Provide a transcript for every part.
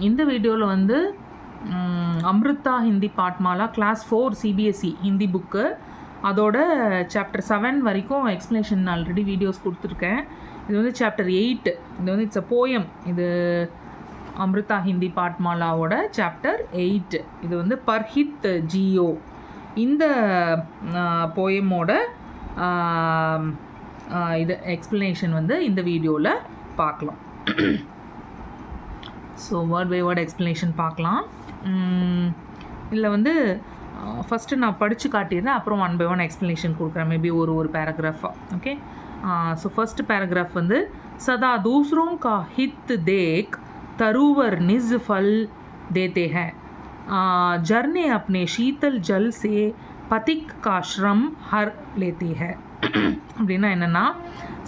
இந்த வீடியோவில் வந்து Amruta Hindi Pathmala class 4 CBSE Hindi book அதோட சாப்டர் 7 வரைக்கும் எக்ஸ்ப்ளனேஷன் ஆல்ரெடி வீடியோஸ் கொடுத்துருக்கேன். இது வந்து சாப்டர் 8. இது வந்து இட்ஸ் அ போயம். இது அம்ருதா ஹிந்தி பாட்மாலாவோட சாப்டர் 8. இது வந்து பர்ஹித் ஜியோ. இந்த போயமோட இது எக்ஸ்ப்ளனேஷன் வந்து இந்த வீடியோவில் பார்க்கலாம். So word by word explanation பார்க்கலாம். இதில் வந்து ஃபஸ்ட்டு நான் படித்து காட்டிடுறேன், அப்புறம் 1 by 1 எக்ஸ்ப்ளனேஷன் கொடுக்குறேன், மேபி ஒரு பேராகிராஃபாக. ஓகே, ஸோ ஃபஸ்ட்டு பேராகிராஃப் வந்து சதா दूसरों का हित देख तरुवर निज फल देते हैं, झरने अपने शीतल जल से पथिक का श्रम हर लेते हैं. அப்படின்னா என்னென்னா,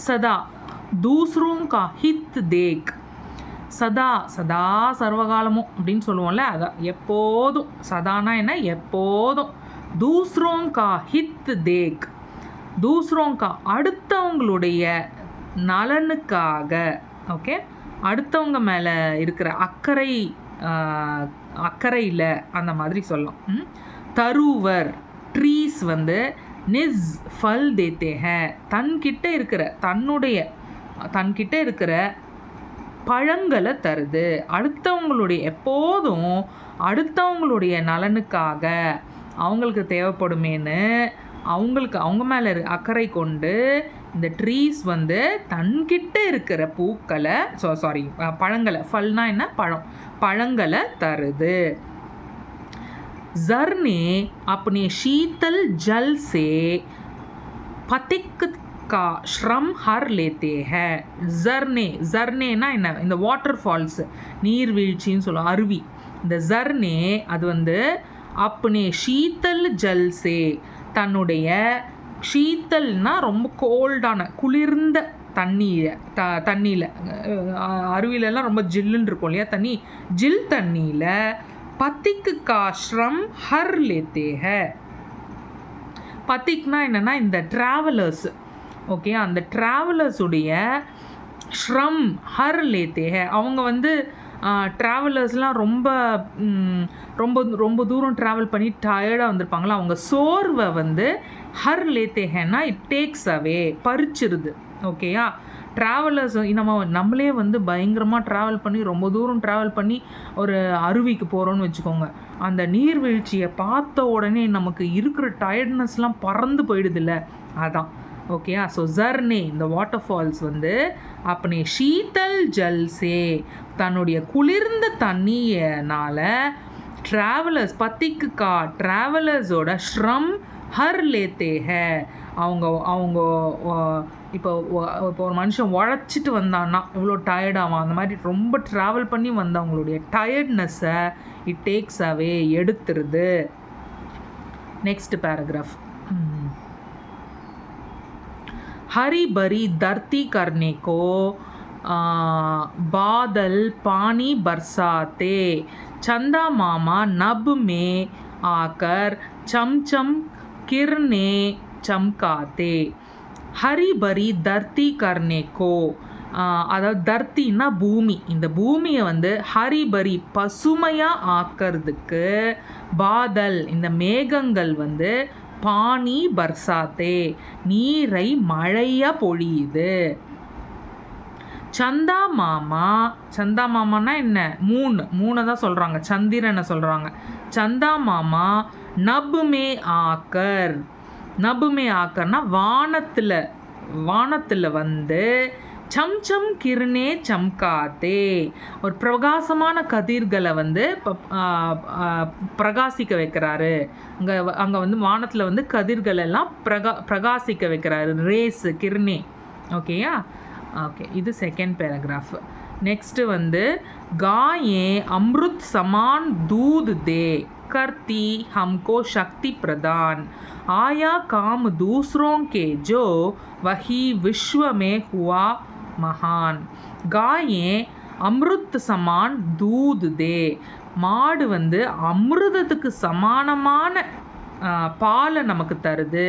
சதா दूसरों का हित देख, சதா சதா சர்வகாலமும் அப்படின்னு சொல்லுவோம்ல, அதான் எப்போதும். சதானா என்ன, எப்போதும். தூஸ்ரோங்கா ஹித் தேக், தூஸ்ரோங்கா அடுத்தவங்களுடைய நலனுக்காக. ஓகே, அடுத்தவங்க மேலே இருக்கிற அக்கறையில் அந்த மாதிரி சொல்லலாம். தருவர் ட்ரீஸ் வந்து நிஸ் ஃபல் தேத்தே ஹே, தன்கிட்ட இருக்கிற பழங்களை தருது. எப்போதும் அடுத்தவங்களுடைய நலனுக்காக அவங்களுக்கு தேவைப்படுமேன்னு அவங்க மேலே அக்கறை கொண்டு இந்த ட்ரீஸ் வந்து தன்கிட்ட இருக்கிற பழங்களை, ஃபல்னா என்ன, பழங்களை தருது. झरने अपने शीतल जल से पथिक का श्रम हर लेते हैं. झरनेனா என்ன, இந்த வாட்டர் ஃபால்ஸ், நீர்வீழ்ச்சின்னு சொல்லுவோம், அருவி. இந்த झरने அது வந்து अपने शीतल जल से, தன்னுடைய ஷீத்தல்னா ரொம்ப கோல்டான குளிர்ந்த தண்ணியில், அருவிலெல்லாம் ரொம்ப ஜில்லுன்னு இருக்கும் இல்லையா தண்ணி, ஜில் தண்ணியில் பத்திக்கு காஷ்ரம் ஹர் லேத்தே ஹே. பத்திக்னா என்னென்னா இந்த ட்ராவலர்ஸ். ஓகே, அந்த ட்ராவலர்ஸுடைய ஷ்ரம் ஹர் லேத்தே ஹே. அவங்க வந்து ட்ராவலர்ஸ்லாம் ரொம்ப ரொம்ப ரொம்ப தூரம் ட்ராவல் பண்ணி டயர்டாக வந்திருப்பாங்களா, அவங்க சோர்வை வந்து ஹர் லேத்தே ஹேன்னா இட் டேக்ஸ் அவே, பறிச்சிருது. ஓகேயா, ட்ராவலர்ஸ் நம்மளே வந்து பயங்கரமாக ட்ராவல் பண்ணி ரொம்ப தூரம் ட்ராவல் பண்ணி ஒரு அருவிக்கு போகிறோன்னு வச்சுக்கோங்க, அந்த நீர்வீழ்ச்சியை பார்த்த உடனே நமக்கு இருக்கிற டயர்ட்னஸ்லாம் பறந்து போயிடுதில்ல, அதான். ஓகேயா, ஸோ झरने இந்த வாட்டர் ஃபால்ஸ் வந்து அப்பனே ஷீத்தல் ஜல் சே, தன்னுடைய குளிர்ந்த தண்ணியனால ட்ராவலர்ஸ் பத்திக்கு ட்ராவலர்ஸோட ஷ்ரம் ஹர் லேத்தே ஹே. அவங்க இப்போ ஒரு மனுஷன் உழைச்சிட்டு வந்தான்னா இவ்வளோ டயர்டாகும், அந்த மாதிரி ரொம்ப ட்ராவல் பண்ணி வந்தவங்களுடைய டயர்ட்னஸை இட் டேக்ஸ் அவே, எடுத்துருது. Next paragraph. हरी भरी धरती करने को बादल पानी बरसाते, चंदा मामा नभ में आकर चमचम किरने चमकाते. हरी भरी धरती करने को, அதாவது தர்த்தின்னா பூமி, இந்த பூமியை வந்து ஹரிபரி பசுமையாக ஆக்கிறதுக்கு பாதல் இந்த மேகங்கள் வந்து பானி பர்சாத்தே நீரை மழையாக பொழியுது. சந்தா மாமானா என்ன, மூணை தான் சொல்கிறாங்க, சந்திரனை சொல்கிறாங்க. சந்தா மாமா நபுமே ஆக்கர்னா வானத்தில் வந்து சம்சம் கிருனே சம்காத்தே, ஒரு பிரகாசமான கதிர்களை வந்து பிரகாசிக்க வைக்கிறாரு. அங்கே வந்து வானத்தில் வந்து கதிர்கள் எல்லாம் பிரகாசிக்க வைக்கிறாரு, ரேஸ் கிருனே. ஓகேயா, ஓகே, இது செகண்ட் பேராகிராஃப். நெக்ஸ்ட்டு வந்து गायें अमृत समान दूध दे करती हमको शक्ति प्रदान, आया काम दूसरों के जो वही विश्व में हुआ महान. गायें अमृत समान दूध दे, மாடு வந்து அமிர்தத்துக்கு சமானமான பாலை நமக்கு தருது.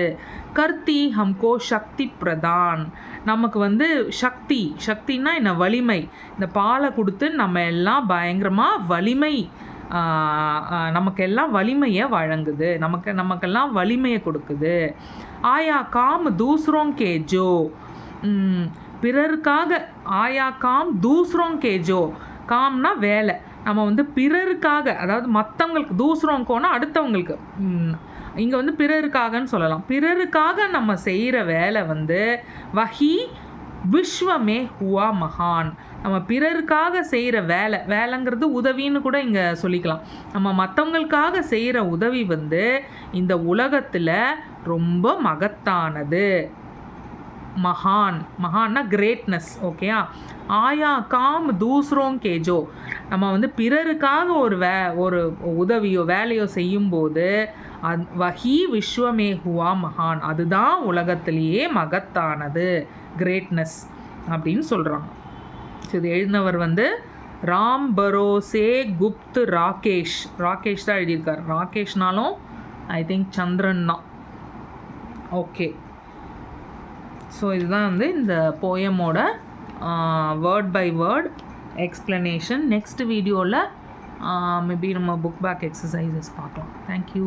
கர்த்தி ஹம்கோ சக்தி பிரதான், நமக்கு வந்து சக்தின்னா என்ன, வலிமை. இந்த பாலை கொடுத்து நம்ம எல்லாம் பயங்கரமாக வலிமை, நமக்கெல்லாம் வலிமையை வழங்குது, நமக்கெல்லாம் வலிமையை கொடுக்குது. ஆயா காம் தூசரோं के जो, பிறருக்காக, ஆயா காம் தூசரோं के जो, காம்னா வேலை, நம்ம வந்து பிறருக்காக, அதாவது மற்றவங்களுக்கு, தூசரோங்கோனா அடுத்தவங்களுக்கு, இங்கே வந்து பிறருக்காகன்னு சொல்லலாம். பிறருக்காக நம்ம செய்கிற வேலை வந்து வஹி விஸ்வமே ஹுவா மகான், நம்ம பிறருக்காக செய்கிற வேலைங்கிறது உதவின்னு கூட இங்கே சொல்லிக்கலாம். நம்ம மற்றவங்களுக்காக செய்கிற உதவி வந்து இந்த உலகத்தில் ரொம்ப மகத்தானது. மகான்னா கிரேட்னஸ். ஓகேயா. ஆயா காம் தூசரோं के जो, நம்ம வந்து பிறருக்காக ஒரு உதவியோ வேலையோ செய்யும்போது வஹி விஸ்வமே ஹுவா மகான், அதுதான் உலகத்திலேயே மகத்தானது, கிரேட்னஸ் அப்படின்னு சொல்கிறாங்க. இது எழுதினவர் வந்து ராம் பரோசே குப்த் ராகேஷ் தான் எழுதியிருக்கார். ராகேஷ்னாலும் ஐ திங்க் சந்திரன் தான். ஓகே, ஸோ இதுதான் வந்து இந்த போயமோட word by word explanation. Next வீடியோவில் மேபி நம்ம புக் பேக் எக்ஸசைசஸ் பார்க்கலாம். தேங்க்யூ.